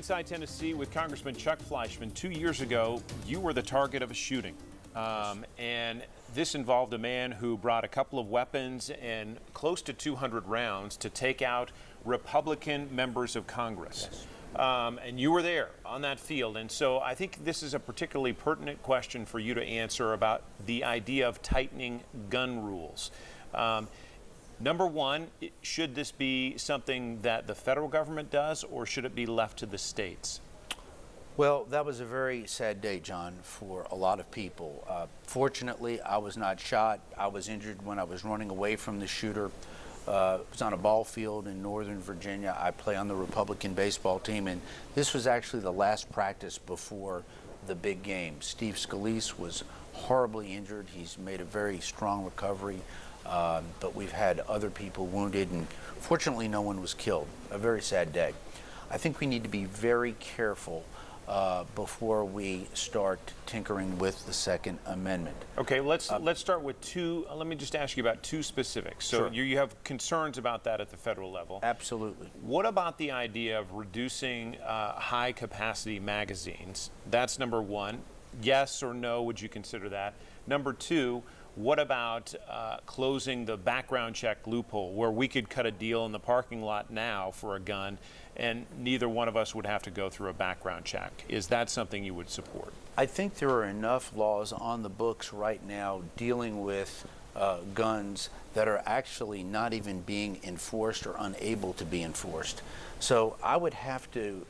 Inside Tennessee with Congressman Chuck Fleischmann. 2 years ago, you were the target of a shooting. And this involved a man who brought a couple of weapons and close to 200 rounds to take out Republican members of Congress. Yes. And you were there on that field. And so I think this is a particularly pertinent question for you to answer about the idea of tightening gun rules. Number one, should this be something that the federal government does, or should it be left to the states? Well, that was a very sad day, John, for a lot of people. Fortunately, I was not shot. I was injured when I was running away from the shooter. It was on a ball field in Northern Virginia. I play on the Republican baseball team, and this was actually the last practice before the big game. Steve Scalise was horribly injured. He's made a very strong recovery, but we've had other people wounded, and fortunately no one was killed. A very sad day. I think we need to be very careful before we start tinkering with the Second Amendment. Okay, let's start with two. Let me just ask you about two specifics. So Sure. you have concerns about that at the federal level. Absolutely. What about the idea of reducing high-capacity magazines? That's number one. Yes or no, would you consider that? Number two, what about closing the background check loophole, where we could cut a deal in the parking lot now for a gun and neither one of us would have to go through a background check? Is that something you would support? I think there are enough laws on the books right now dealing with guns that are actually not even being enforced or unable to be enforced. So I would have to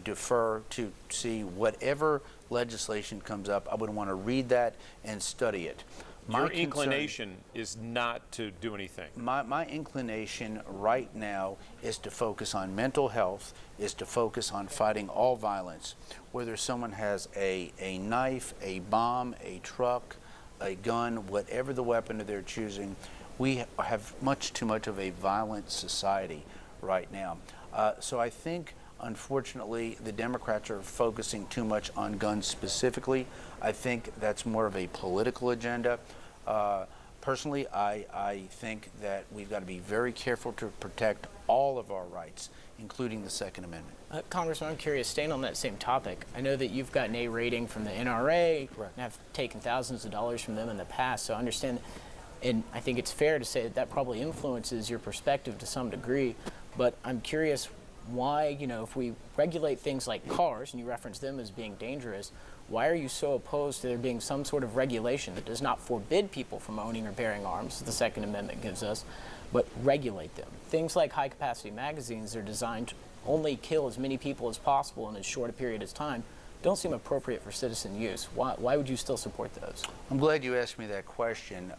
defer to see whatever legislation comes up. I would want to read that and study it. Your inclination is not to do anything. My inclination right now is to focus on mental health, is to focus on fighting all violence. Whether someone has a knife, a bomb, a truck, a gun, whatever the weapon that they're choosing, we have much too much of a violent society right now. So I think, unfortunately, the Democrats are focusing too much on guns specifically. I think that's more of a political agenda. Personally, I think that we've got to be very careful to protect all of our rights, including the Second Amendment. Congressman, I'm curious, staying on that same topic, I know that you've got an A rating from the NRA, Correct. and have taken thousands of dollars from them in the past, so I understand, and I think it's fair to say that that probably influences your perspective to some degree, but I'm curious why, if we regulate things like cars, and you reference them as being dangerous, why are you so opposed to there being some sort of regulation that does not forbid people from owning or bearing arms, as the Second Amendment gives us, but regulate them? Things like high-capacity magazines are designed to only kill as many people as possible in as short a period of time. Don't seem appropriate for citizen use. Why would you still support those? I'm glad you asked me that question.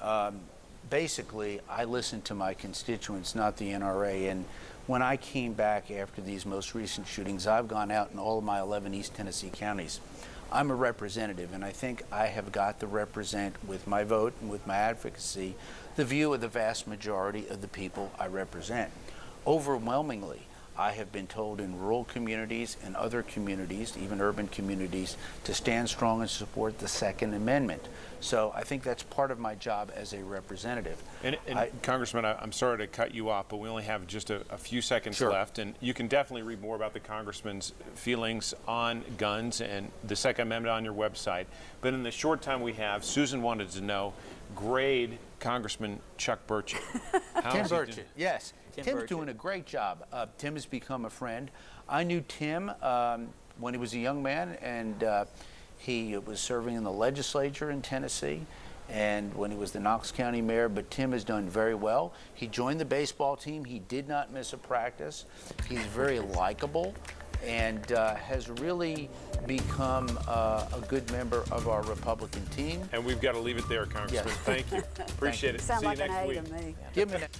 Basically, I listen to my constituents, not the NRA, and when I came back after these most recent shootings, I've gone out in all of my 11 East Tennessee counties. I'm a representative, and I think I have got to represent, with my vote and with my advocacy, the view of the vast majority of the people I represent. Overwhelmingly, I have been told in rural communities and other communities, even urban communities, to stand strong and support the Second Amendment. So I think that's part of my job as a representative. And Congressman, I'm sorry to cut you off, but we only have just a few seconds Sure. left, and you can definitely read more about the Congressman's feelings on guns and the Second Amendment on your website. But in the short time we have, Susan wanted to know, grade Congressman Chuck Burchett. Tim Burchett, yes. Tim's Burchett. doing a great job. Tim has become a friend. I knew Tim when he was a young man, and he was serving in the legislature in Tennessee, and when he was the Knox County mayor. But Tim has done very well. He joined the baseball team. He did not miss a practice. He's very likable and has really become a good member of our Republican team. And we've got to leave it there, Congressman. Yes. Thank you. Appreciate it. Sound See like you an next A week. to me. Give me that.